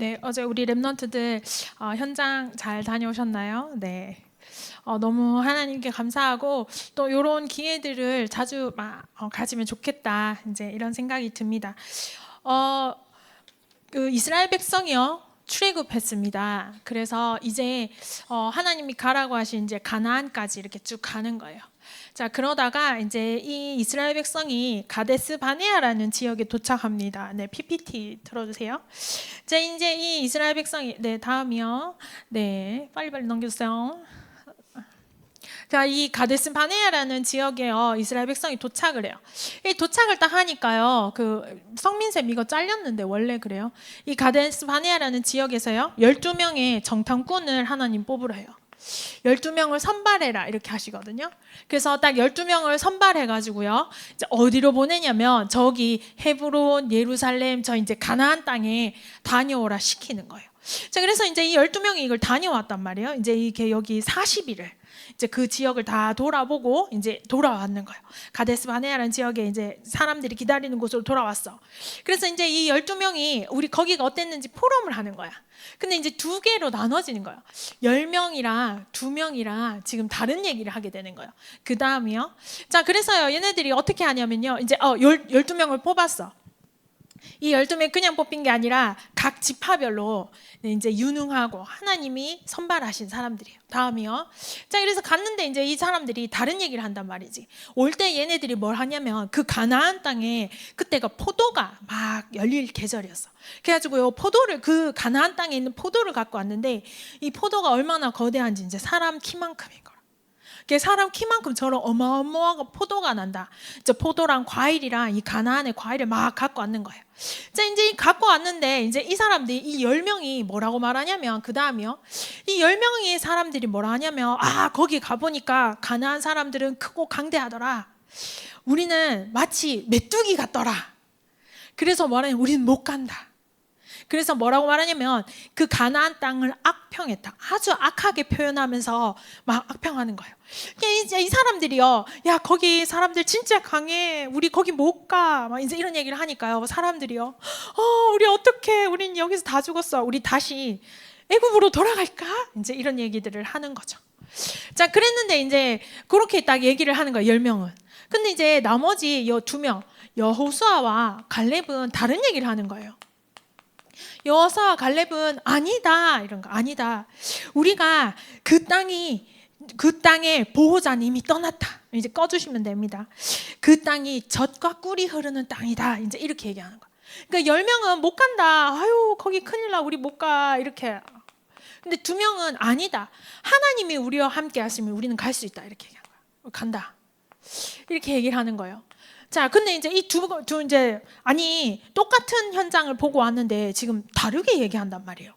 네, 어제 우리 랩런트들 현장 잘 다녀오셨나요? 네. 너무 하나님께 감사하고 또 이런 기회들을 자주 가지면 좋겠다. 이제 이런 생각이 듭니다. 어, 그 이스라엘 백성이요. 출애굽했습니다. 그래서 이제 하나님이 가라고 하신 이제 가나안까지 이렇게 쭉 가는 거예요. 자, 그러다가 이제 이 이스라엘 백성이 가데스 바네아라는 지역에 도착합니다. 네, PPT 틀어주세요. 자, 이제 이 이스라엘 백성이 다음이요. 네, 빨리빨리 넘겨주세요. 자, 이 가데스 바네아라는 지역에요. 이스라엘 백성이 도착을 해요. 이 도착을 딱 하니까요. 그 성민쌤 이거 잘렸는데 원래 그래요. 이 가데스 바네아라는 지역에서요. 12명의 정탐꾼을 하나님 뽑으라 해요. 12명을 선발해라 이렇게 하시거든요. 그래서 딱 12명을 선발해 가지고요. 이제 어디로 보내냐면 저기 헤브론, 예루살렘, 저 이제 가나안 땅에 다녀오라 시키는 거예요. 자, 그래서 이제 이 12명이 이걸 다녀왔단 말이에요. 이제 이게 여기 40일을 이제 그 지역을 다 돌아보고 이제 돌아왔는 거예요. 가데스 바네아라는 지역에 이제 사람들이 기다리는 곳으로 돌아왔어. 그래서 이제 이 12명이 우리 거기가 어땠는지 포럼을 하는 거야. 근데 이제 두 개로 나눠지는 거예요. 10명이랑 2명이랑 지금 다른 얘기를 하게 되는 거예요. 그 다음이요. 자, 그래서요, 얘네들이 어떻게 하냐면요. 이제 12명을 뽑았어. 이 12명이 그냥 뽑힌 게 아니라 각 지파별로 이제 유능하고 하나님이 선발하신 사람들이에요. 다음이요. 자, 그래서 갔는데 이제 이 사람들이 다른 얘기를 한단 말이지. 올 때 얘네들이 뭘 하냐면 그 가나안 땅에 그때가 포도가 막 열릴 계절이었어. 그래가지고요, 포도를 그 가나안 땅에 있는 포도를 갖고 왔는데 이 포도가 얼마나 거대한지 이제 사람 키만큼인 거야. 사람 키만큼 저런 어마어마한 포도가 난다. 이제 포도랑 과일이랑 이 가나안의 과일을 막 갖고 왔는 거예요. 자, 이제 갖고 왔는데 이제 이 사람들이 이 10명이 뭐라고 말하냐면 그 다음이요. 이 10명의 사람들이 뭐라 하냐면 거기 가보니까 가나안 사람들은 크고 강대하더라. 우리는 마치 메뚜기 같더라. 그래서 뭐라냐, 우리는 못 간다. 그래서 뭐라고 말하냐면 그 가나안 땅을 악평했다. 아주 악하게 표현하면서 막 악평하는 거예요. 이제 이 사람들이요, 야, 거기 사람들 진짜 강해. 우리 거기 못 가. 막 이제 이런 얘기를 하니까요. 사람들이요, 우리 어떡해. 우린 여기서 다 죽었어. 우리 다시 애굽으로 돌아갈까? 이제 이런 얘기들을 하는 거죠. 자, 그랬는데 이제 그렇게 딱 얘기를 하는 거예요. 10명은. 근데 이제 나머지 2명, 여호수아와 갈렙은 다른 얘기를 하는 거예요. 여호수아와 갈렙은 아니다, 이런 거 아니다. 우리가 그 땅의 보호자님이 떠났다. 이제 꺼주시면 됩니다. 그 땅이 젖과 꿀이 흐르는 땅이다. 이제 이렇게 얘기하는 거야. 그러니까 10명은 못 간다. 아유, 거기 큰일 나. 우리 못 가. 이렇게. 근데 2명은 아니다. 하나님이 우리와 함께 하시면 우리는 갈 수 있다. 이렇게 얘기하는 거야. 간다. 이렇게 얘기를 하는 거예요. 자, 근데 이제 이 두 이제 똑같은 현장을 보고 왔는데 지금 다르게 얘기한단 말이에요.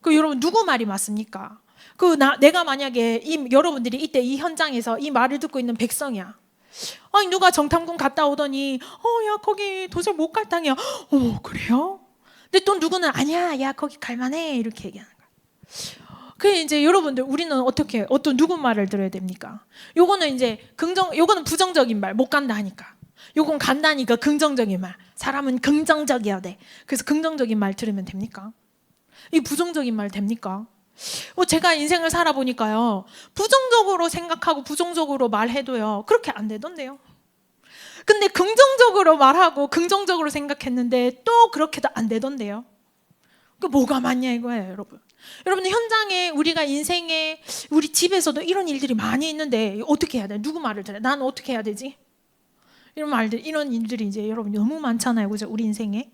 그 여러분 누구 말이 맞습니까? 내가 만약에 여러분들이 이때 이 현장에서 이 말을 듣고 있는 백성이야. 아니, 누가 정탐꾼 갔다 오더니 야, 거기 도저히 못 갈 땅이야. 그래요? 근데 또 누구는 아니야, 야, 거기 갈만해. 이렇게 얘기하는 거야. 그 이제 여러분들, 우리는 누구 말을 들어야 됩니까? 요거는 이제 요거는 부정적인 말, 못 간다 하니까. 요건 간다니까 긍정적인 말. 사람은 긍정적이어야 돼. 그래서 긍정적인 말 들으면 됩니까? 이 부정적인 말 됩니까? 제가 인생을 살아보니까요, 부정적으로 생각하고 부정적으로 말해도요, 그렇게 안 되던데요. 근데 긍정적으로 말하고 긍정적으로 생각했는데 또 그렇게도 안 되던데요. 그 뭐가 맞냐 이거예요, 여러분. 여러분, 현장에 우리가 인생에 우리 집에서도 이런 일들이 많이 있는데 어떻게 해야 돼? 누구 말을 들어야 돼? 난 어떻게 해야 되지? 이런 일들이 이제 여러분 너무 많잖아요, 그죠? 우리 인생에.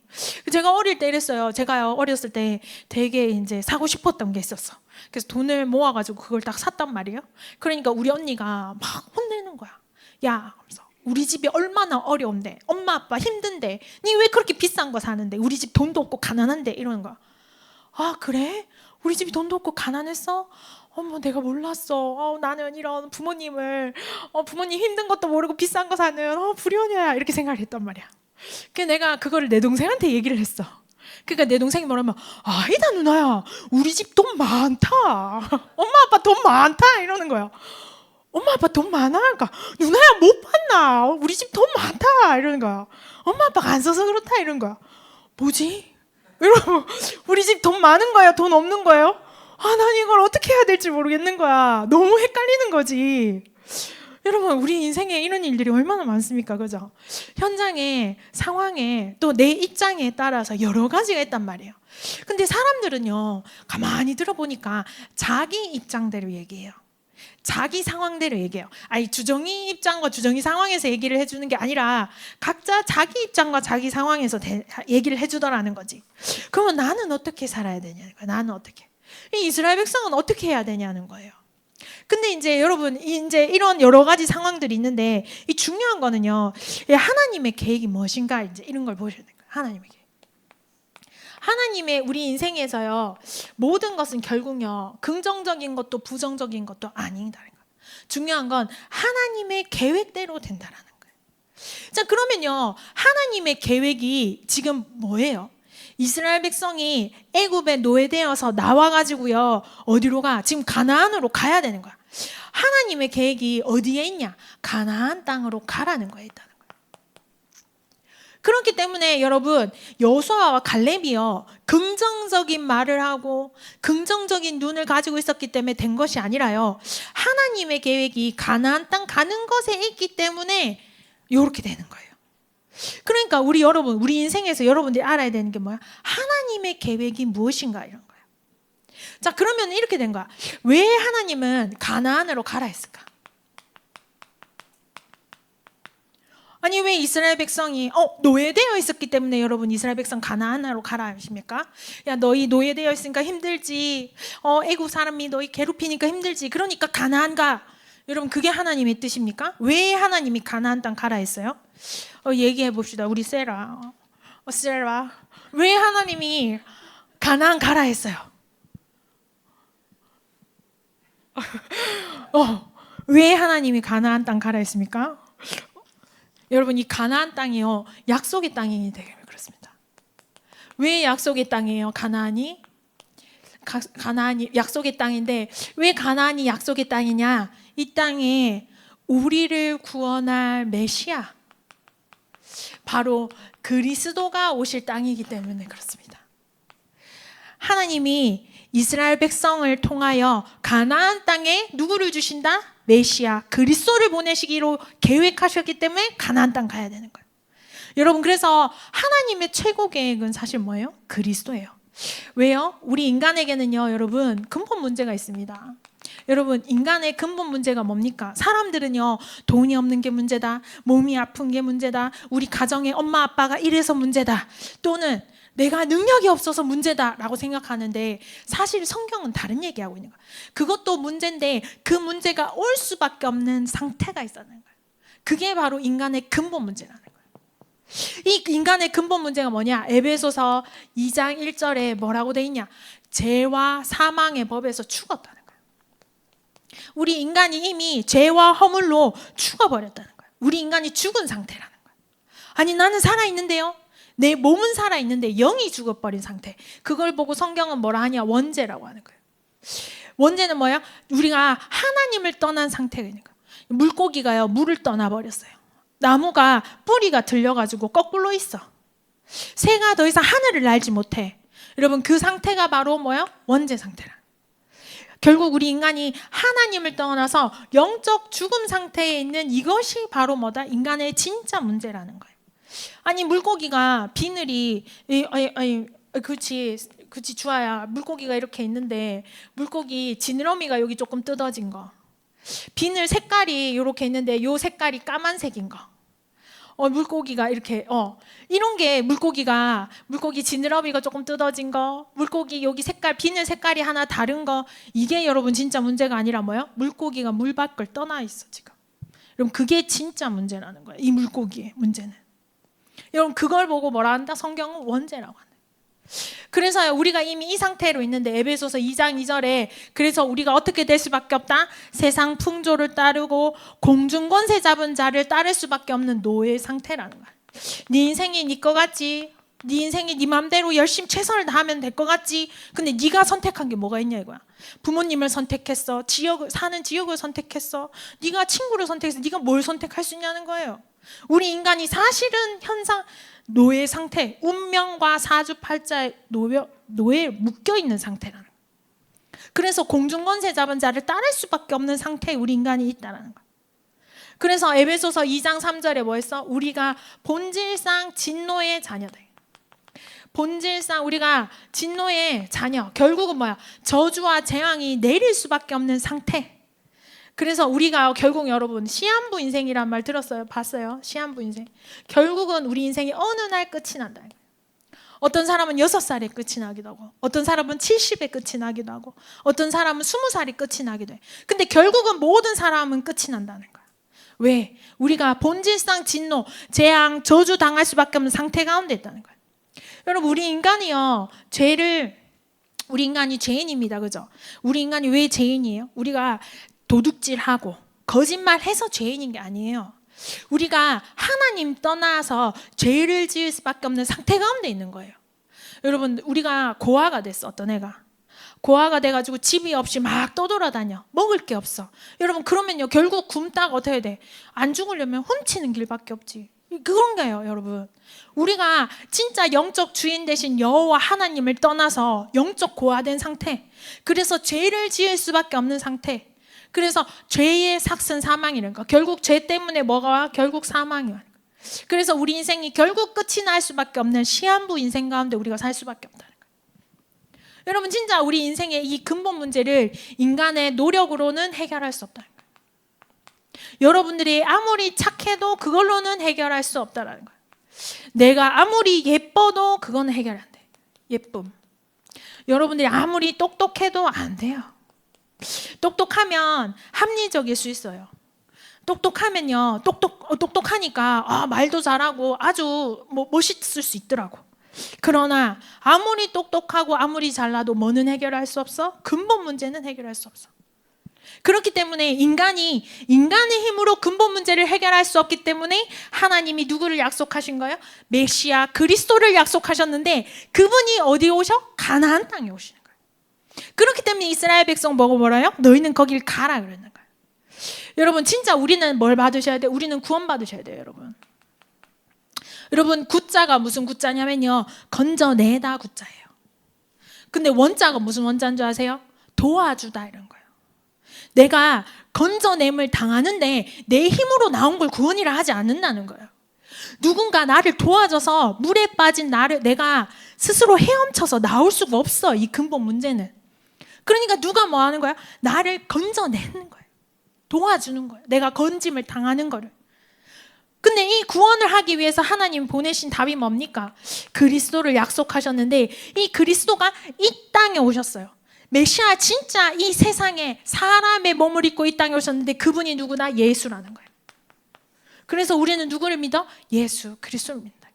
제가 어릴 때 이랬어요. 제가요, 어렸을 때 되게 이제 사고 싶었던 게 있었어. 그래서 돈을 모아가지고 그걸 딱 샀단 말이에요. 그러니까 우리 언니가 막 혼내는 거야. 야, 우리 집이 얼마나 어려운데, 엄마 아빠 힘든데, 니 왜 그렇게 비싼 거 사는데, 우리 집 돈도 없고 가난한데, 이러는 거야. 아, 그래? 우리 집이 돈도 없고 가난했어? 어머, 내가 몰랐어. 나는 이런 부모님 힘든 것도 모르고 비싼 거 사는 불효녀야, 이렇게 생각을 했단 말이야. 그래서 내가 그거를 내 동생한테 얘기를 했어. 그러니까 내 동생이 뭐라면, 아니다 누나야, 우리 집 돈 많다. 엄마 아빠 돈 많다, 이러는 거야. 엄마 아빠 돈 많아? 그러니까 누나야 못 봤나? 우리 집 돈 많다, 이러는 거야. 엄마 아빠가 안 써서 그렇다, 이러는 거야. 뭐지? 여러분, 우리 집 돈 많은 거예요? 돈 없는 거예요? 난 이걸 어떻게 해야 될지 모르겠는 거야. 너무 헷갈리는 거지. 여러분, 우리 인생에 이런 일들이 얼마나 많습니까? 그죠? 현장에, 상황에, 또 내 입장에 따라서 여러 가지가 있단 말이에요. 근데 사람들은요, 가만히 들어보니까 자기 입장대로 얘기해요. 자기 상황대로 얘기해요. 아니, 주정이 입장과 주정이 상황에서 얘기를 해주는 게 아니라 각자 자기 입장과 자기 상황에서 얘기를 해주더라는 거지. 그러면 나는 어떻게 살아야 되냐는 거야. 나는 어떻게. 이 이스라엘 백성은 어떻게 해야 되냐는 거예요. 근데 이제 여러분, 이제 이런 여러 가지 상황들이 있는데 이 중요한 거는요, 하나님의 계획이 무엇인가, 이제 이런 걸 보셔야 돼요. 하나님의 계획. 하나님의 우리 인생에서요, 모든 것은 결국요, 긍정적인 것도 부정적인 것도 아니다는 거예요. 중요한 건 하나님의 계획대로 된다라는 거예요. 자, 그러면요, 하나님의 계획이 지금 뭐예요? 이스라엘 백성이 애굽에 노예되어서 나와가지고요, 어디로 가? 지금 가나안으로 가야 되는 거야. 하나님의 계획이 어디에 있냐? 가나안 땅으로 가라는 거에 있다는 거예요. 그렇기 때문에 여러분, 여호수아와 갈렙이요, 긍정적인 말을 하고 긍정적인 눈을 가지고 있었기 때문에 된 것이 아니라요, 하나님의 계획이 가나안 땅 가는 것에 있기 때문에 이렇게 되는 거예요. 그러니까 우리 여러분, 우리 인생에서 여러분들이 알아야 되는 게 뭐야? 하나님의 계획이 무엇인가, 이런 거예요. 자, 그러면 이렇게 된 거야. 왜 하나님은 가나안으로 가라 했을까? 아니, 왜 이스라엘 백성이 노예되어 있었기 때문에 여러분, 이스라엘 백성 가나안으로 가라 하십니까? 야, 너희 노예되어 있으니까 힘들지. 애국 사람이 너희 괴롭히니까 힘들지. 그러니까 가나안 가. 여러분, 그게 하나님의 뜻입니까? 왜 하나님이 가나안 땅 가라 했어요? 얘기해 봅시다. 우리 세라. 세라. 왜 하나님이 가나안 가라 했어요? 왜 하나님이 가나안 땅 가라 했습니까? 여러분, 이 가나안 땅이요, 약속의 땅이기 때문에 그렇습니다. 왜 약속의 땅이에요? 가나안이 약속의 땅인데, 왜 가나안이 약속의 땅이냐? 이 땅에 우리를 구원할 메시아, 바로 그리스도가 오실 땅이기 때문에 그렇습니다. 하나님이 이스라엘 백성을 통하여 가나안 땅에 누구를 주신다? 메시아, 그리스도를 보내시기로 계획하셨기 때문에 가나안 땅 가야 되는 거예요. 여러분, 그래서 하나님의 최고 계획은 사실 뭐예요? 그리스도예요. 왜요? 우리 인간에게는요, 여러분, 근본 문제가 있습니다. 여러분, 인간의 근본 문제가 뭡니까? 사람들은요, 돈이 없는 게 문제다, 몸이 아픈 게 문제다, 우리 가정에 엄마 아빠가 이래서 문제다, 또는 내가 능력이 없어서 문제다라고 생각하는데, 사실 성경은 다른 얘기하고 있는 거예요. 그것도 문제인데 그 문제가 올 수밖에 없는 상태가 있다는 거예요. 그게 바로 인간의 근본 문제라는 거예요. 이 인간의 근본 문제가 뭐냐? 에베소서 2장 1절에 뭐라고 돼 있냐? 죄와 사망의 법에서 죽었다는 거예요. 우리 인간이 이미 죄와 허물로 죽어버렸다는 거예요. 우리 인간이 죽은 상태라는 거예요. 아니, 나는 살아있는데요, 내 몸은 살아있는데 영이 죽어버린 상태. 그걸 보고 성경은 뭐라 하냐? 원죄라고 하는 거예요. 원죄는 뭐야? 우리가 하나님을 떠난 상태가 있는 거예요. 물고기가요, 물을 떠나버렸어요. 나무가 뿌리가 들려가지고 거꾸로 있어. 새가 더 이상 하늘을 날지 못해. 여러분, 그 상태가 바로 뭐야? 원죄 상태라. 결국 우리 인간이 하나님을 떠나서 영적 죽음 상태에 있는 이것이 바로 뭐다? 인간의 진짜 문제라는 거예요. 아니, 물고기가 비늘이 그치 주아야, 물고기가 이렇게 있는데 물고기 지느러미가 여기 조금 뜯어진 거, 비늘 색깔이 이렇게 있는데 요 색깔이 까만색인 거, 물고기가 이렇게 이런 게 물고기 지느러미가 조금 뜯어진 거, 물고기 여기 색깔 비늘 색깔이 하나 다른 거, 이게 여러분 진짜 문제가 아니라 뭐예요? 물고기가 물 밖을 떠나 있어 지금. 여러분, 그게 진짜 문제라는 거예요. 이 물고기의 문제는. 여러분, 그걸 보고 뭐라 한다? 성경은 원죄라고 한다. 그래서 우리가 이미 이 상태로 있는데, 에베소서 2장 2절에 그래서 우리가 어떻게 될 수밖에 없다? 세상 풍조를 따르고 공중 권세 잡은 자를 따를 수밖에 없는 노예 상태라는 거야. 네 인생이 네 거 같지? 네 인생이 네 맘대로 열심히 최선을 다하면 될 거 같지? 근데 네가 선택한 게 뭐가 있냐 이거야. 부모님을 선택했어, 사는 지역을 선택했어, 네가 친구를 선택했어, 네가 뭘 선택할 수 있냐는 거예요. 우리 인간이 사실은 현상 노예 상태, 운명과 사주팔자의 노예에 묶여 있는 상태라는 거예요. 그래서 공중권세 잡은 자를 따를 수밖에 없는 상태에 우리 인간이 있다는 거예요. 그래서 에베소서 2장 3절에 뭐 했어? 우리가 본질상 진노의 자녀다. 본질상 우리가 진노의 자녀, 결국은 뭐야? 저주와 재앙이 내릴 수밖에 없는 상태. 그래서 우리가 결국 여러분 시한부 인생이란 말 들었어요? 봤어요? 시한부 인생. 결국은 우리 인생이 어느 날 끝이 난다. 어떤 사람은 6살에 끝이 나기도 하고, 어떤 사람은 70에 끝이 나기도 하고, 어떤 사람은 20살이 끝이 나기도 해. 근데 결국은 모든 사람은 끝이 난다는 거야. 왜? 우리가 본질상 진노, 재앙, 저주 당할 수밖에 없는 상태 가운데 있다는 거야. 여러분 우리 인간이요, 우리 인간이 죄인입니다. 그죠? 우리 인간이 왜 죄인이에요? 우리가 도둑질하고 거짓말해서 죄인인 게 아니에요. 우리가 하나님 떠나서 죄를 지을 수밖에 없는 상태 가운데 있는 거예요. 여러분 우리가 고아가 됐어. 어떤 애가 고아가 돼가지고 집이 없이 막 떠돌아다녀. 먹을 게 없어. 여러분 그러면요 결국 굶다가 어떻게 돼? 안 죽으려면 훔치는 길밖에 없지. 그런 거예요. 여러분 우리가 진짜 영적 주인 되신 여호와 하나님을 떠나서 영적 고아된 상태, 그래서 죄를 지을 수밖에 없는 상태, 그래서 죄의 삭슨 사망이라는 거. 결국 죄 때문에 뭐가 와? 결국 사망이 와. 그래서 우리 인생이 결국 끝이 날 수밖에 없는 시한부 인생 가운데 우리가 살 수밖에 없다는 거예요. 여러분 진짜 우리 인생의 이 근본 문제를 인간의 노력으로는 해결할 수 없다는 거예요. 여러분들이 아무리 착해도 그걸로는 해결할 수 없다는 거예요. 내가 아무리 예뻐도 그건 해결 안 돼. 예쁨. 여러분들이 아무리 똑똑해도 안 돼요. 똑똑하면 합리적일 수 있어요. 똑똑하면요, 똑똑하니까 말도 잘하고 아주 멋있을 수 있더라고. 그러나 아무리 똑똑하고 아무리 잘나도 뭐는 해결할 수 없어? 근본 문제는 해결할 수 없어. 그렇기 때문에 인간이 인간의 힘으로 근본 문제를 해결할 수 없기 때문에 하나님이 누구를 약속하신 거예요? 메시아 그리스도를 약속하셨는데 그분이 어디에 오셔? 가나안 땅에 오시는 거예요. 그렇기 때문에 이스라엘 백성 뭐라요? 너희는 거길 가라 그러는 거예요. 여러분 진짜 우리는 뭘 받으셔야 돼요? 우리는 구원 받으셔야 돼요. 여러분 구자가 무슨 구자냐면요, 건져내다 구자예요. 근데 원자가 무슨 원자인 줄 아세요? 도와주다 이런 거예요. 내가 건져냄을 당하는데 내 힘으로 나온 걸 구원이라 하지 않는다는 거예요. 누군가 나를 도와줘서 물에 빠진 나를 내가 스스로 헤엄쳐서 나올 수가 없어. 이 근본 문제는. 그러니까 누가 뭐 하는 거야? 나를 건져내는 거예요. 도와주는 거예요. 내가 건짐을 당하는 거를. 근데 이 구원을 하기 위해서 하나님 보내신 답이 뭡니까? 그리스도를 약속하셨는데 이 그리스도가 이 땅에 오셨어요. 메시아 진짜 이 세상에 사람의 몸을 입고 이 땅에 오셨는데 그분이 누구나? 예수라는 거예요. 그래서 우리는 누구를 믿어? 예수 그리스도를 믿는다.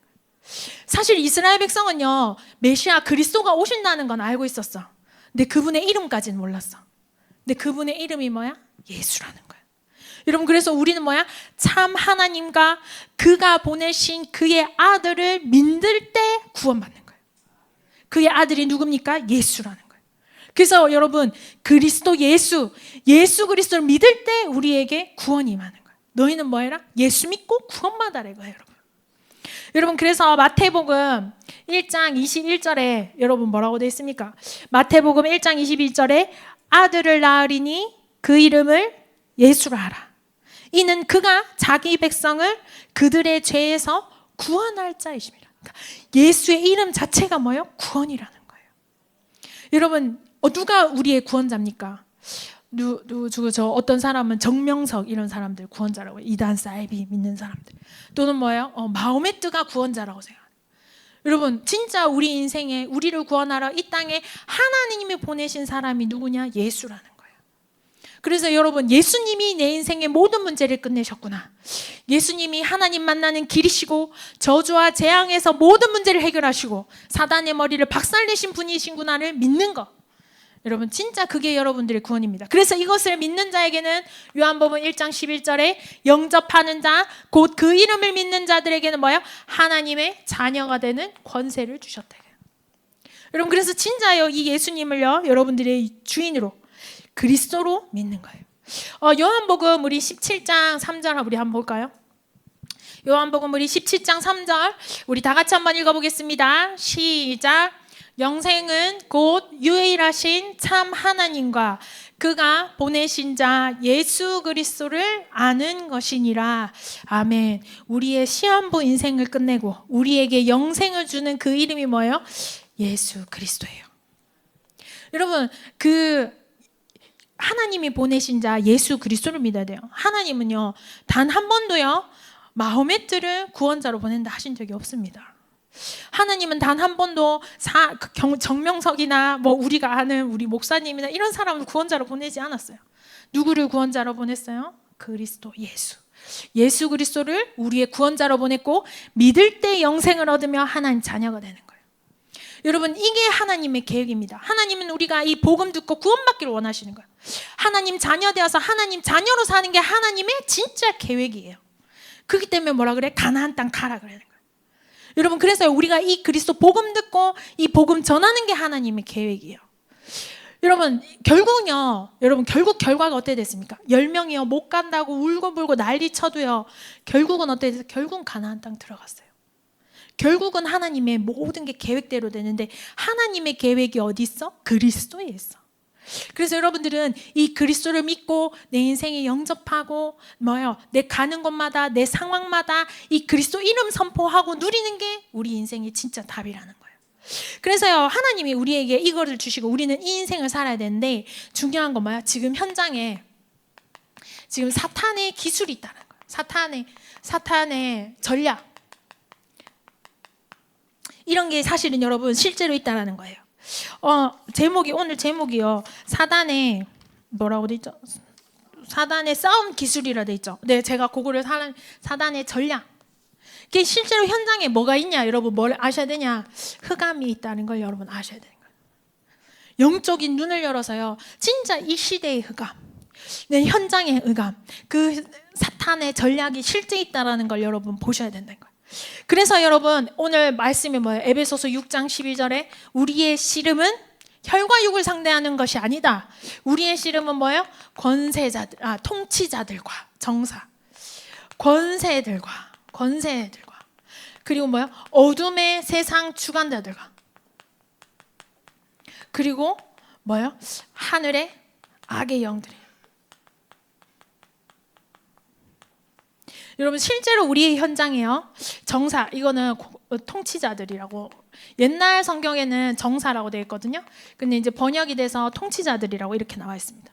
사실 이스라엘 백성은요, 메시아 그리스도가 오신다는 건 알고 있었어. 근데 그분의 이름까지는 몰랐어. 근데 그분의 이름이 뭐야? 예수라는 거예요. 여러분 그래서 우리는 뭐야? 참 하나님과 그가 보내신 그의 아들을 믿을 때 구원받는 거예요. 그의 아들이 누굽니까? 예수라는 거예요. 그래서 여러분 그리스도 예수 그리스도를 믿을 때 우리에게 구원이 임하는 거예요. 너희는 뭐 해라? 예수 믿고 구원받아라 이거예요. 여러분 그래서 마태복음 1장 21절에 여러분 뭐라고 되어 있습니까? 마태복음 1장 21절에 아들을 낳으리니 그 이름을 예수라 하라. 이는 그가 자기 백성을 그들의 죄에서 구원할 자이십니다. 그러니까 예수의 이름 자체가 뭐예요? 구원이라는 거예요. 여러분 누가 우리의 구원자입니까? 저 어떤 사람은 정명석 이런 사람들 구원자라고 해요. 이단 사이비 믿는 사람들. 또는 뭐예요? 마호메트가 구원자라고 생각해요. 여러분 진짜 우리 인생에 우리를 구원하러 이 땅에 하나님이 보내신 사람이 누구냐? 예수라는 거예요. 그래서 여러분 예수님이 내 인생의 모든 문제를 끝내셨구나. 예수님이 하나님 만나는 길이시고 저주와 재앙에서 모든 문제를 해결하시고 사단의 머리를 박살내신 분이신구나를 믿는 것. 여러분 진짜 그게 여러분들의 구원입니다. 그래서 이것을 믿는 자에게는 요한복음 1장 11절에 영접하는 자 곧 그 이름을 믿는 자들에게는 뭐예요? 하나님의 자녀가 되는 권세를 주셨다. 여러분 그래서 진짜요 이 예수님을요 여러분들의 주인으로 그리스도로 믿는 거예요. 요한복음 우리 17장 3절 우리 한번 볼까요? 요한복음 우리 17장 3절 우리 다 같이 한번 읽어보겠습니다. 시작. 영생은 곧 유일하신 참 하나님과 그가 보내신 자 예수 그리스도를 아는 것이니라. 아멘. 우리의 시한부 인생을 끝내고 우리에게 영생을 주는 그 이름이 뭐예요? 예수 그리스도예요. 여러분, 그 하나님이 보내신 자 예수 그리스도를 믿어야 돼요. 하나님은요, 단 한 번도요 마호메트를 구원자로 보낸다 하신 적이 없습니다. 하나님은 단 한 번도 정명석이나 뭐 우리가 아는 우리 목사님이나 이런 사람을 구원자로 보내지 않았어요. 누구를 구원자로 보냈어요? 그리스도 예수. 예수 그리스도를 우리의 구원자로 보냈고 믿을 때 영생을 얻으며 하나님 자녀가 되는 거예요. 여러분, 이게 하나님의 계획입니다. 하나님은 우리가 이 복음 듣고 구원받기를 원하시는 거예요. 하나님 자녀 되어서 하나님 자녀로 사는 게 하나님의 진짜 계획이에요. 그렇기 때문에 뭐라 그래? 가나안 땅 가라 그러는 거예요. 여러분, 그래서 우리가 이 그리스도 복음 듣고 이 복음 전하는 게 하나님의 계획이에요. 여러분, 결국은요, 결국 결과가 어떻게 됐습니까? 10명이요 못 간다고 울고불고 난리 쳐도요, 결국은 어떻게 됐어요? 결국은 가나안 땅 들어갔어요. 결국은 하나님의 모든 게 계획대로 되는데 하나님의 계획이 어디 있어? 그리스도에 있어. 그래서 여러분들은 이 그리스도를 믿고 내 인생에 영접하고 내 가는 곳마다 내 상황마다 이 그리스도 이름 선포하고 누리는 게 우리 인생의 진짜 답이라는 거예요. 그래서요, 하나님이 우리에게 이거를 주시고 우리는 이 인생을 살아야 되는데 중요한 건 뭐야? 지금 현장에 지금 사탄의 기술이 있다는 거예요. 사탄의 전략, 이런 게 사실은 여러분 실제로 있다는 거예요. 오늘 제목이요. 사단의 뭐라고 돼 있죠? 사단의 싸움 기술이라 돼 있죠. 네, 제가 그거를 사단의 전략. 이게 실제로 현장에 뭐가 있냐, 여러분 뭘 아셔야 되냐? 흑암이 있다는 걸 여러분 아셔야 되는 거예요. 영적인 눈을 열어서요. 진짜 이 시대의 흑암, 네, 현장의 흑암, 그 사탄의 전략이 실제 있다라는 걸 여러분 보셔야 된다는 거예요. 그래서 여러분 오늘 말씀이 뭐예요? 에베소서 6장 12절에 우리의 씨름은 혈과 육을 상대하는 것이 아니다. 우리의 씨름은 뭐예요? 통치자들과 정사, 권세들과 그리고 뭐예요? 어둠의 세상 주관자들과 그리고 뭐예요? 하늘의 악의 영들이. 여러분, 실제로 우리의 현장에요, 정사, 이거는 통치자들이라고, 옛날 성경에는 정사라고 되어 있거든요. 근데 이제 번역이 돼서 통치자들이라고 이렇게 나와 있습니다.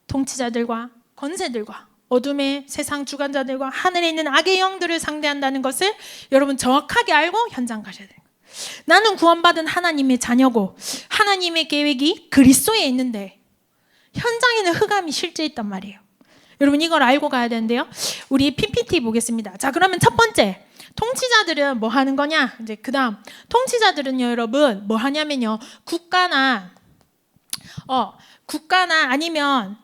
통치자들과 권세들과 어둠의 세상 주관자들과 하늘에 있는 악의 영들을 상대한다는 것을 여러분 정확하게 알고 현장 가셔야 돼요. 나는 구원받은 하나님의 자녀고 하나님의 계획이 그리스도에 있는데 현장에는 흑암이 실제 있단 말이에요. 여러분, 이걸 알고 가야 되는데요. 우리 PPT 보겠습니다. 자, 그러면 첫 번째, 통치자들은 뭐 하는 거냐? 이제 그다음 통치자들은요, 여러분 뭐 하냐면요, 국가나 아니면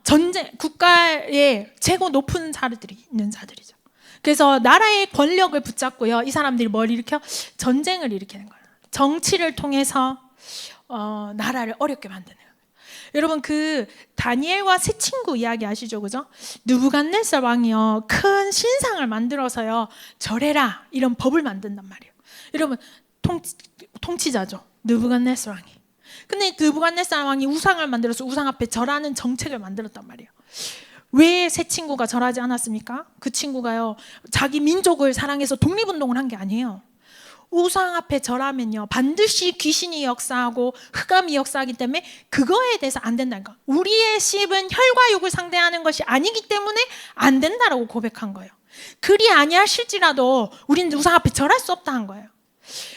국가의 최고 높은 자들이 있는 자들이죠. 그래서 나라의 권력을 붙잡고요, 이 사람들이 뭘 일으켜? 전쟁을 일으키는 거예요. 정치를 통해서 나라를 어렵게 만드는 거예요. 여러분, 그 다니엘과 세 친구 이야기 아시죠? 그죠? 느부갓네살 왕이요, 큰 신상을 만들어서요 절해라 이런 법을 만든단 말이에요. 여러분, 통치자죠, 느부갓네살 왕이. 근데 느부갓네살 왕이 우상을 만들어서 우상 앞에 절하는 정책을 만들었단 말이에요. 왜 세 친구가 절하지 않았습니까? 그 친구가요, 자기 민족을 사랑해서 독립운동을 한 게 아니에요. 우상 앞에 절하면요 반드시 귀신이 역사하고 흑암이 역사하기 때문에 그거에 대해서 안 된다는 거. 우리의 씨입은 혈과 육을 상대하는 것이 아니기 때문에 안 된다라고 고백한 거예요. 그리 아니하실지라도 우리는 우상 앞에 절할 수 없다는 거예요.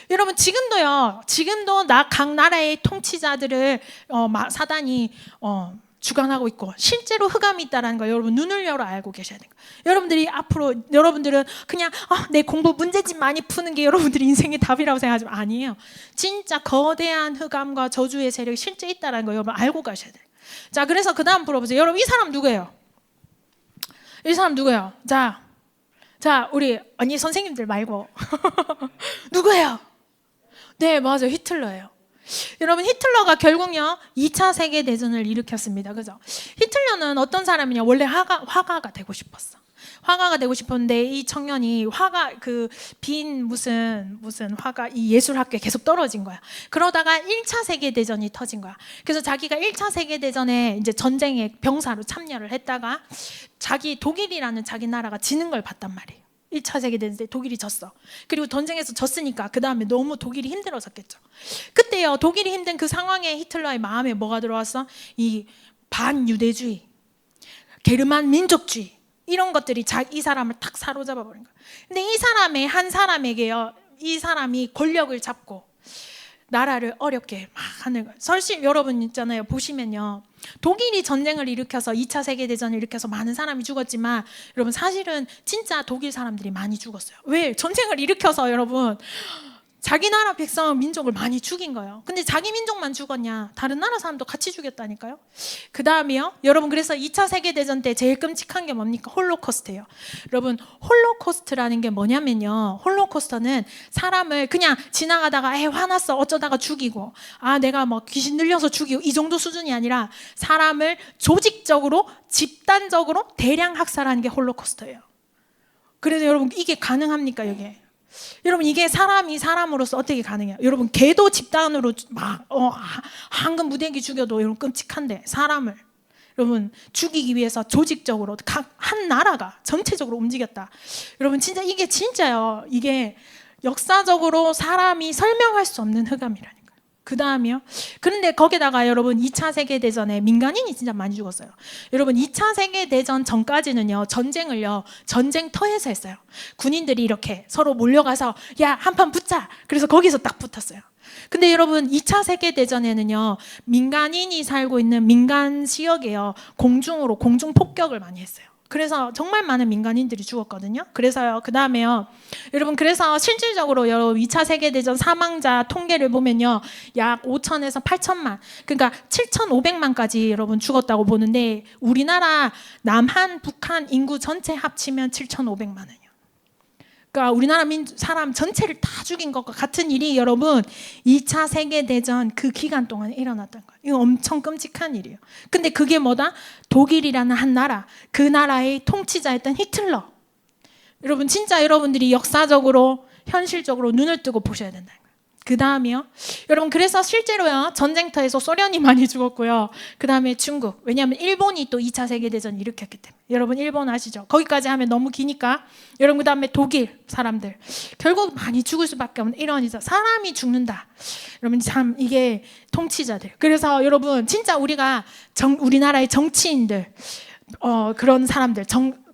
여러분, 지금도 각 나라의 통치자들을 사단이 주관하고 있고 실제로 흑암이 있다는 거 여러분 눈을 열어 알고 계셔야 돼요. 여러분들은 그냥 내 공부 문제집 많이 푸는 게 여러분들이 인생의 답이라고 생각하지만 아니에요. 진짜 거대한 흑암과 저주의 세력이 실제 있다는 거 여러분 알고 가셔야 돼요. 자, 그래서 그 다음 물어보세요. 여러분, 이 사람 누구예요? 자, 우리 언니 선생님들 말고 누구예요? 네, 맞아요. 히틀러예요. 여러분, 히틀러가 결국요 2차 세계대전을 일으켰습니다. 그죠? 히틀러는 어떤 사람이냐? 원래 화가가 되고 싶었어. 화가가 되고 싶었는데 이 청년이 화가 그 빈 무슨 화가 이 예술학교에 계속 떨어진 거야. 그러다가 1차 세계 대전이 터진 거야. 그래서 자기가 1차 세계 대전에 이제 전쟁에 병사로 참여를 했다가 자기 독일이라는 자기 나라가 지는 걸 봤단 말이에요. 1차 세계대전 때 독일이 졌어. 그리고 전쟁에서 졌으니까 그 다음에 너무 독일이 힘들어졌겠죠. 그때요, 독일이 힘든 그 상황에 히틀러의 마음에 뭐가 들어왔어? 이 반유대주의, 게르만 민족주의, 이런 것들이 이 사람을 탁 사로잡아 버린 거야. 근데 이 사람의 한 사람에게요, 이 사람이 권력을 잡고 나라를 어렵게 막 하는 거예요. 사실 여러분 있잖아요, 보시면요, 독일이 전쟁을 일으켜서 2차 세계대전을 일으켜서 많은 사람이 죽었지만 여러분 사실은 진짜 독일 사람들이 많이 죽었어요. 왜? 전쟁을 일으켜서 여러분 자기 나라 백성 민족을 많이 죽인 거예요. 근데 자기 민족만 죽었냐? 다른 나라 사람도 같이 죽였다니까요. 그 다음에요, 여러분 그래서 2차 세계대전 때 제일 끔찍한 게 뭡니까? 홀로코스트예요. 여러분 홀로코스트라는 게 뭐냐면요, 홀로코스트는 사람을 그냥 지나가다가 화났어 어쩌다가 죽이고, 내가 뭐 귀신 들려서 죽이고, 이 정도 수준이 아니라 사람을 조직적으로 집단적으로 대량 학살하는 게 홀로코스트예요. 그래서 여러분 이게 가능합니까? 이게 여러분 이게 사람이 사람으로서 어떻게 가능해요? 여러분 개도 집단으로 막 황금 무대기 죽여도 여러분 끔찍한데, 사람을 여러분 죽이기 위해서 조직적으로 각 한 나라가 전체적으로 움직였다. 여러분 진짜 이게 진짜요, 이게 역사적으로 사람이 설명할 수 없는 흑암이라니까요. 그 다음이요, 그런데 거기다가 여러분 2차 세계대전에 민간인이 진짜 많이 죽었어요. 여러분 2차 세계대전 전까지는요, 전쟁을요 전쟁터에서 했어요. 군인들이 이렇게 서로 몰려가서 야 한판 붙자, 그래서 거기서 딱 붙었어요. 근데 여러분 2차 세계대전에는요, 민간인이 살고 있는 민간 지역에요 공중으로 공중 폭격을 많이 했어요. 그래서 정말 많은 민간인들이 죽었거든요. 그래서요, 그 다음에요, 여러분 그래서 실질적으로 여러분 2차 세계대전 사망자 통계를 보면요, 약 5천에서 8천만, 그러니까 7,500만까지 여러분 죽었다고 보는데, 우리나라 남한 북한 인구 전체 합치면 7,500만 원이요. 그러니까 우리나라 사람 전체를 다 죽인 것과 같은 일이 여러분 2차 세계대전 그 기간 동안에 일어났던 거예요. 이거 엄청 끔찍한 일이에요. 근데 그게 뭐다? 독일이라는 한 나라, 그 나라의 통치자였던 히틀러. 여러분 진짜 여러분들이 역사적으로 현실적으로 눈을 뜨고 보셔야 된다는 거예요. 그 다음이요, 여러분 그래서 실제로요 전쟁터에서 소련이 많이 죽었고요. 그 다음에 중국, 왜냐하면 일본이 또 2차 세계대전을 일으켰기 때문에. 여러분 일본 아시죠? 거기까지 하면 너무 기니까. 여러분 그 다음에 독일 사람들 결국 많이 죽을 수밖에 없는 이런 사람이 죽는다. 여러분 참 이게 통치자들. 그래서 여러분 진짜 우리가 우리나라의 정치인들, 그런 사람들,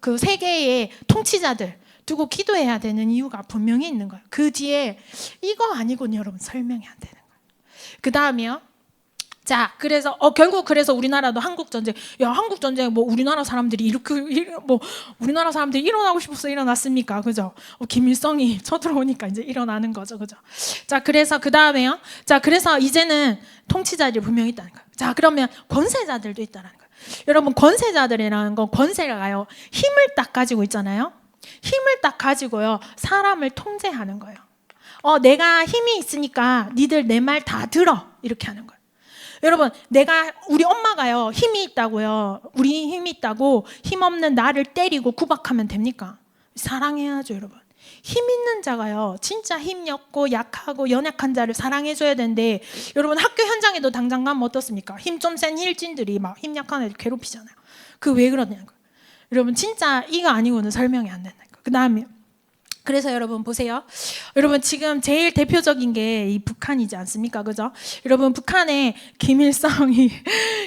그 세계의 통치자들 두고 기도해야 되는 이유가 분명히 있는 거예요. 그 뒤에 이거 아니고는 여러분 설명이 안 되는 거예요. 그 다음이요, 자 그래서 결국 그래서 우리나라도 한국전쟁, 한국 전쟁 뭐 우리나라 사람들이 이렇게 뭐 우리나라 사람들이 일어나고 싶어서 일어났습니까? 그죠? 김일성이 쳐들어오니까 이제 일어나는 거죠, 그죠? 자 그래서 그 다음에요, 자 그래서 이제는 통치자들이 분명히 있다는 거예요. 자 그러면 권세자들도 있다는 거예요. 여러분 권세자들이라는 건, 권세가요 힘을 딱 가지고 있잖아요. 힘을 딱 가지고요 사람을 통제하는 거예요. 내가 힘이 있으니까 니들 내 말 다 들어, 이렇게 하는 거예요. 여러분 우리 엄마가요 힘이 있다고요, 우리 힘이 있다고 힘없는 나를 때리고 구박하면 됩니까? 사랑해야죠. 여러분 힘 있는 자가요 진짜 힘이 없고 약하고 연약한 자를 사랑해줘야 되는데, 여러분 학교 현장에도 당장 가면 어떻습니까? 힘 좀 센 힐진들이 막 힘 약한 애들 괴롭히잖아요. 그 왜 그러냐고요. 여러분 진짜 이거 아니고는 설명이 안 된다는 거예요. 그 다음에 그래서 여러분 보세요. 여러분 지금 제일 대표적인 게 이 북한이지 않습니까? 그죠? 여러분 북한의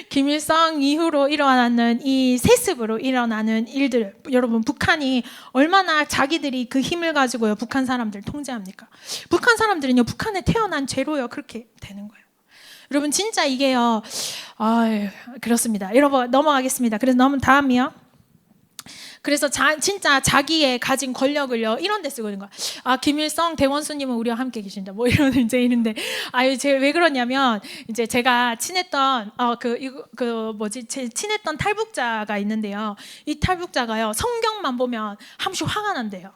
김일성 이후로 일어나는 이 세습으로 일어나는 일들, 여러분 북한이 얼마나 자기들이 그 힘을 가지고요 북한 사람들 통제합니까? 북한 사람들은요 북한에 태어난 죄로요 그렇게 되는 거예요. 여러분 진짜 이게요, 그렇습니다. 여러분 넘어가겠습니다. 그래서 다음이요. 그래서 진짜 자기의 가진 권력을요 이런 데 쓰고 있는 거야. 김일성 대원수님은 우리와 함께 계신다. 뭐 이런 이제 이런데, 제가 왜 그러냐면 이제 제가 친했던 친했던 탈북자가 있는데요. 이 탈북자가요 성경만 보면 한 번씩 화가 난대요.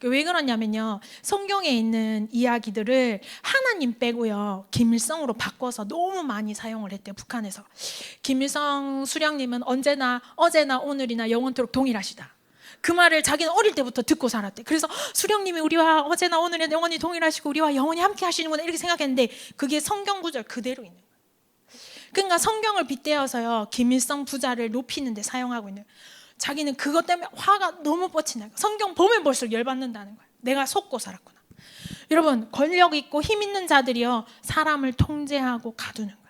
왜 그러냐면요, 성경에 있는 이야기들을 하나님 빼고요 김일성으로 바꿔서 너무 많이 사용을 했대요, 북한에서. 김일성 수령님은 언제나 어제나 오늘이나 영원토록 동일하시다. 그 말을 자기는 어릴 때부터 듣고 살았대. 그래서 수령님이 우리와 어제나 오늘은 영원히 동일하시고 우리와 영원히 함께 하시는구나 이렇게 생각했는데 그게 성경 구절 그대로 있는 거예요. 그러니까 성경을 빗대어서요 김일성 부자를 높이는 데 사용하고 있는 거예요. 자기는 그것 때문에 화가 너무 뻗치는 거예요. 성경 보면 볼수록 열받는다는 거예요. 내가 속고 살았구나. 여러분 권력 있고 힘 있는 자들이요 사람을 통제하고 가두는 거예요.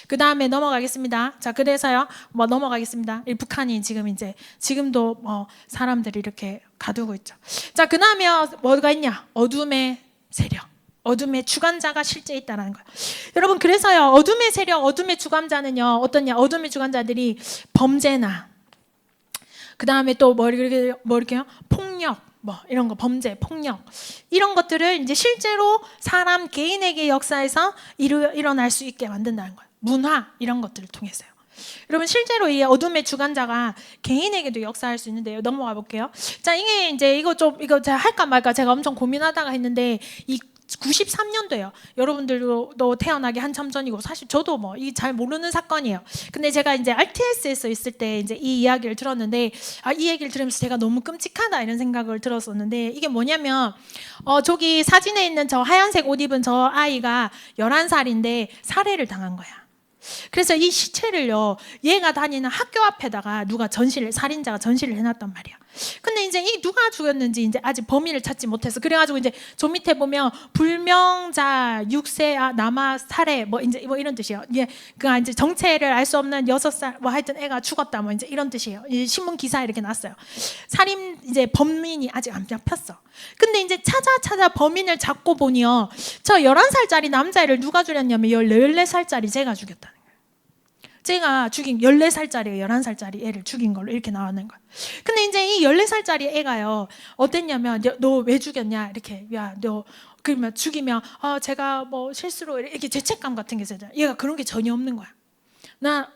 그 다음에 넘어가겠습니다. 자, 그래서요, 넘어가겠습니다. 북한이 지금도 사람들이 이렇게 가두고 있죠. 자, 그 다음에 뭐가 있냐? 어둠의 세력. 어둠의 주관자가 실제 있다는 거예요. 여러분, 그래서요, 어둠의 세력, 어둠의 주관자는요, 어떠냐? 어둠의 주관자들이 범죄나, 그 다음에 또 이렇게요? 폭력. 이런 거 범죄, 폭력 이런 것들을 이제 실제로 사람 개인에게 역사에서 일어날 수 있게 만든다는 거예요. 문화 이런 것들을 통해서요. 여러분 실제로 이 어둠의 주관자가 개인에게도 역사할 수 있는데요. 넘어가 볼게요. 자, 이게 이제 이거 제가 할까 말까 제가 엄청 고민하다가 했는데 이 93년도예요. 여러분들도 태어나기 한참 전이고 사실 저도 이 잘 모르는 사건이에요. 근데 제가 이제 RTS에서 있을 때 이제 이 이야기를 들었는데 이 얘기를 들으면서 제가 너무 끔찍하다 이런 생각을 들었었는데 이게 뭐냐면 저기 사진에 있는 저 하얀색 옷 입은 저 아이가 11살인데 살해를 당한 거야. 그래서 이 시체를요 얘가 다니는 학교 앞에다가 살인자가 전시를 해놨단 말이야. 근데 이제 이 누가 죽였는지 이제 아직 범인을 찾지 못해서 그래가지고 이제 저 밑에 보면 불명자 6세 남아 살해 이런 뜻이에요. 이제 정체를 알 수 없는 6살 하여튼 애가 죽었다 이제 이런 뜻이에요. 신문 기사에 이렇게 났어요. 살인 이제 범인이 아직 안 잡혔어. 근데 이제 찾아 범인을 잡고 보니요 저 11살짜리 남자애를 누가 죽였냐면 14살짜리 제가 죽였다는 거예요. 제가 죽인 14살짜리 11살짜리 애를 죽인 걸로 이렇게 나오는 거예요. 근데 이제 이 14살짜리 애가요 어땠냐면 너 왜 죽였냐 이렇게 너 그러면 죽이면 제가 실수로 이렇게 죄책감 같은 게 있어요. 얘가 그런 게 전혀 없는 거야.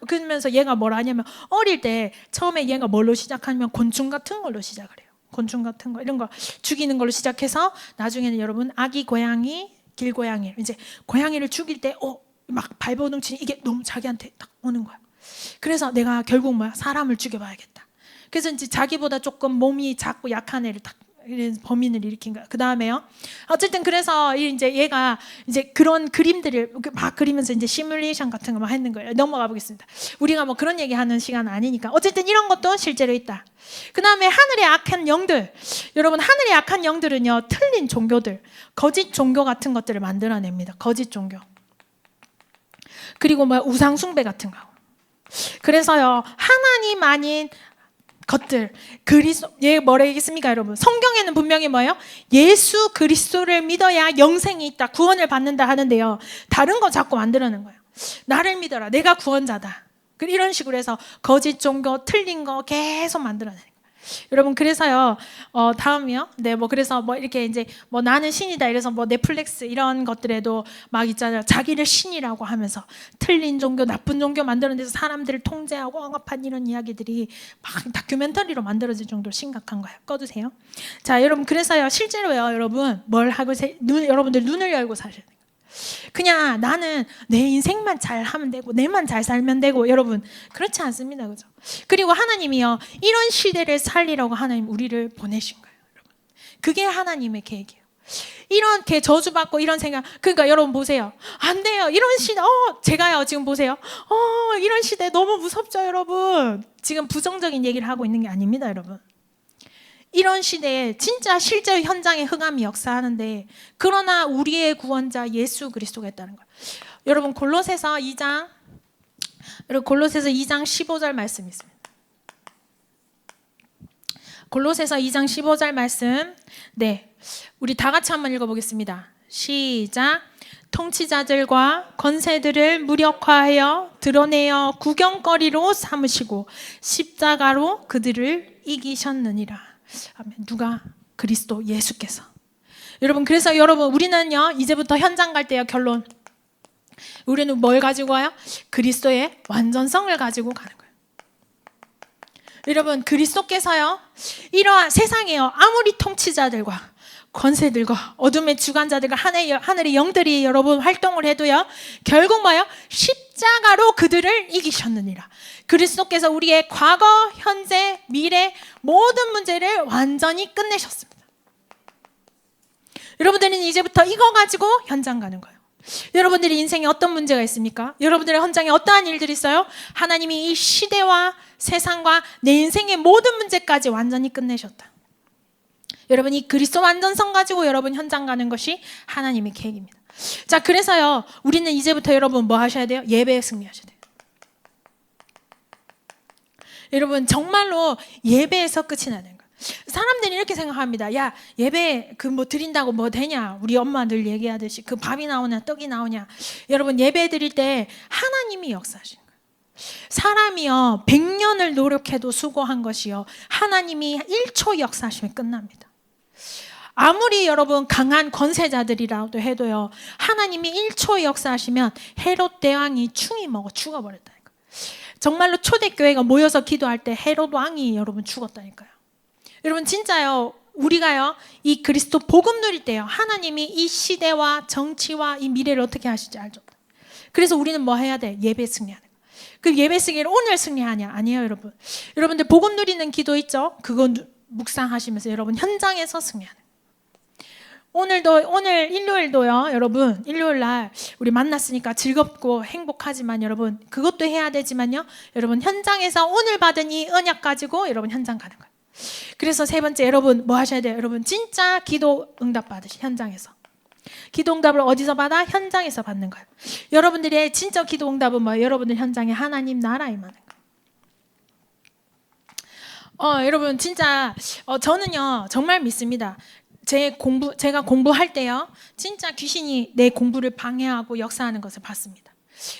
그러면서 얘가 뭘 하냐면 어릴 때 처음에 얘가 뭘로 시작하냐면 곤충 같은 걸로 시작을 해요. 곤충 같은 거 이런 거 죽이는 걸로 시작해서 나중에는 여러분 아기 고양이, 길고양이 이제 고양이를 죽일 때 막 발버둥치니 이게 너무 자기한테 딱 오는 거야. 그래서 내가 결국 사람을 죽여봐야겠다. 그래서 이제 자기보다 조금 몸이 작고 약한 애를 딱 범인을 일으킨 거야. 그 다음에요. 어쨌든 그래서 이제 얘가 이제 그런 그림들을 막 그리면서 이제 시뮬레이션 같은 거 막 했는 거예요. 넘어가 보겠습니다. 우리가 그런 얘기하는 시간 아니니까. 어쨌든 이런 것도 실제로 있다. 그 다음에 하늘의 악한 영들. 여러분 하늘의 악한 영들은요 틀린 종교들, 거짓 종교 같은 것들을 만들어냅니다. 거짓 종교. 그리고 우상 숭배 같은 거. 그래서요 하나님 아닌 것들 뭐라 얘기했습니까 여러분? 성경에는 분명히 뭐예요? 예수 그리스도를 믿어야 영생이 있다, 구원을 받는다 하는데요 다른 거 자꾸 만들어낸 거예요. 나를 믿어라, 내가 구원자다, 이런 식으로 해서 거짓 종교, 틀린 거 계속 만들어내는 거예요. 여러분 그래서요 다음이요. 네, 그래서 이렇게 이제 나는 신이다 이래서 넷플릭스 이런 것들에도 막 있잖아요. 자기를 신이라고 하면서 틀린 종교, 나쁜 종교 만드는 데서 사람들을 통제하고 억압한 이런 이야기들이 막 다큐멘터리로 만들어질 정도로 심각한 거예요. 꺼두세요. 자, 여러분 그래서요 실제로요 여러분 뭘 하고 여러분들 눈을 열고 사셔야 돼요. 그냥 나는 내 인생만 잘 하면 되고 내만 잘 살면 되고 여러분 그렇지 않습니다. 그죠? 그리고 하나님이요 이런 시대를 살리라고 하나님 우리를 보내신 거예요. 여러분. 그게 하나님의 계획이에요. 이렇게 저주받고 이런 생각 그러니까 여러분 보세요. 안 돼요. 이런 시대 제가요 지금 보세요. 이런 시대 너무 무섭죠 여러분. 지금 부정적인 얘기를 하고 있는 게 아닙니다 여러분. 이런 시대에 진짜 실제 현장에 흑암이 역사하는데 그러나 우리의 구원자 예수 그리스도가 있다는 거예요. 여러분 골로새서 2장 15절 말씀이 있습니다. 골로새서 2장 15절 말씀. 네, 우리 다 같이 한번 읽어보겠습니다. 시작. 통치자들과 권세들을 무력화하여 드러내어 구경거리로 삼으시고 십자가로 그들을 이기셨느니라. 누가? 그리스도 예수께서. 여러분 그래서 우리는요 이제부터 현장 갈 때요 결론 우리는 뭘 가지고 와요? 그리스도의 완전성을 가지고 가는 거예요. 여러분 그리스도께서요 이러한 세상에요 아무리 통치자들과 권세들과 어둠의 주관자들과 하늘의 영들이 여러분 활동을 해도요 결국 뭐예요? 십자가로 그들을 이기셨느니라. 그리스도께서 우리의 과거, 현재, 미래 모든 문제를 완전히 끝내셨습니다. 여러분들은 이제부터 이거 가지고 현장 가는 거예요. 여러분들의 인생에 어떤 문제가 있습니까? 여러분들의 현장에 어떠한 일들이 있어요? 하나님이 이 시대와 세상과 내 인생의 모든 문제까지 완전히 끝내셨다. 여러분, 이 그리스도 완전성 가지고 여러분 현장 가는 것이 하나님의 계획입니다. 자, 그래서요, 우리는 이제부터 여러분 뭐 하셔야 돼요? 예배에 승리하셔야 돼요. 여러분, 정말로 예배에서 끝이 나는 거예요. 사람들이 이렇게 생각합니다. 야, 예배 그 뭐 드린다고 뭐 되냐? 우리 엄마 늘 얘기하듯이 그 밥이 나오냐 떡이 나오냐. 여러분, 예배 드릴 때 하나님이 역사하시는 거예요. 사람이요 100년을 노력해도 수고한 것이요 하나님이 1초 역사하시면 끝납니다. 아무리 여러분 강한 권세자들이라도 해도요 하나님이 1초 역사하시면 헤롯 대왕이 충이 먹어 죽어버렸다니까요. 정말로 초대교회가 모여서 기도할 때 헤롯 왕이 여러분 죽었다니까요. 여러분, 진짜요, 우리가요 이 그리스도 복음 누릴 때요 하나님이 이 시대와 정치와 이 미래를 어떻게 하실지 알죠. 그래서 우리는 뭐 해야 돼? 예배 승리하는 거예요. 그 예배 승리를 오늘 승리하냐? 아니에요, 여러분. 여러분들 복음 누리는 기도 있죠? 그거 묵상하시면서 여러분 현장에서 승리하는 거예요. 오늘 일요일도요, 여러분, 일요일 날 우리 만났으니까 즐겁고 행복하지만 여러분 그것도 해야 되지만요, 여러분 현장에서 오늘 받은 이 언약 가지고 여러분 현장 가는 거예요. 그래서 세 번째, 여러분 뭐 하셔야 돼요? 여러분 진짜 기도 응답 받으시 현장에서. 기도 응답을 어디서 받아? 현장에서 받는 거예요. 여러분들의 진짜 기도 응답은 뭐예요? 여러분들 현장에 하나님 나라 임하는 거예요. 여러분 진짜 저는요 정말 믿습니다. 제가 공부할 때요 진짜 귀신이 내 공부를 방해하고 역사하는 것을 봤습니다.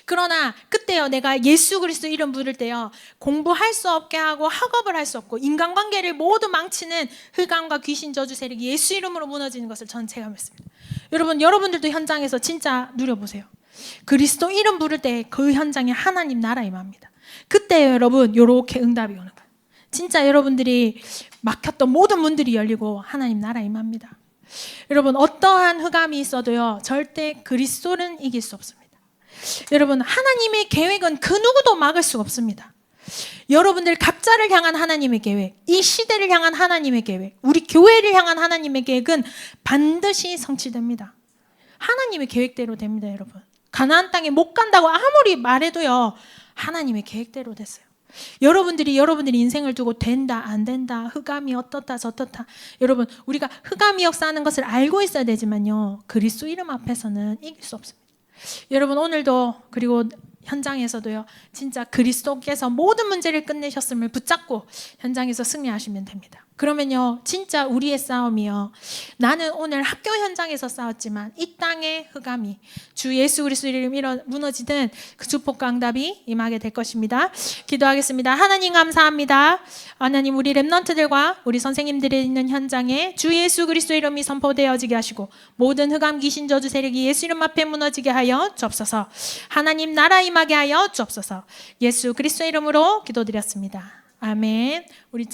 그러나 그때요 내가 예수 그리스도 이름 부를 때요 공부할 수 없게 하고 학업을 할 수 없고 인간관계를 모두 망치는 흑암과 귀신 저주 세력이 예수 이름으로 무너지는 것을 저는 체감했습니다. 여러분들도 현장에서 진짜 누려보세요. 그리스도 이름 부를 때 그 현장에 하나님 나라 임합니다. 그때 여러분 이렇게 응답이 오는 거예요. 진짜 여러분들이 막혔던 모든 문들이 열리고 하나님 나라 임합니다. 여러분, 어떠한 흑암이 있어도요 절대 그리스도는 이길 수 없습니다. 여러분, 하나님의 계획은 그 누구도 막을 수가 없습니다. 여러분들 각자를 향한 하나님의 계획, 이 시대를 향한 하나님의 계획, 우리 교회를 향한 하나님의 계획은 반드시 성취됩니다. 하나님의 계획대로 됩니다. 여러분, 가나안 땅에 못 간다고 아무리 말해도요 하나님의 계획대로 됐어요. 여러분들이 인생을 두고 된다 안 된다, 흑암이 어떻다 저떻다, 여러분 우리가 흑암이 역사하는 것을 알고 있어야 되지만요 그리스도 이름 앞에서는 이길 수 없습니다. 여러분, 오늘도 그리고 현장에서도요 진짜 그리스도께서 모든 문제를 끝내셨음을 붙잡고 현장에서 승리하시면 됩니다. 그러면요 진짜 우리의 싸움이요, 나는 오늘 학교 현장에서 싸웠지만 이 땅의 흑암이 주 예수 그리스도 이름 무너지든 그 축복과 응답이 임하게 될 것입니다. 기도하겠습니다. 하나님 감사합니다. 하나님, 우리 렘넌트들과 우리 선생님들이 있는 현장에 주 예수 그리스도 이름이 선포되어지게 하시고 모든 흑암 귀신 저주 세력이 예수 이름 앞에 무너지게 하여 주옵소서. 하나님 나라 임하게 하여 주옵소서. 예수 그리스도 이름으로 기도드렸습니다. 아멘. 우리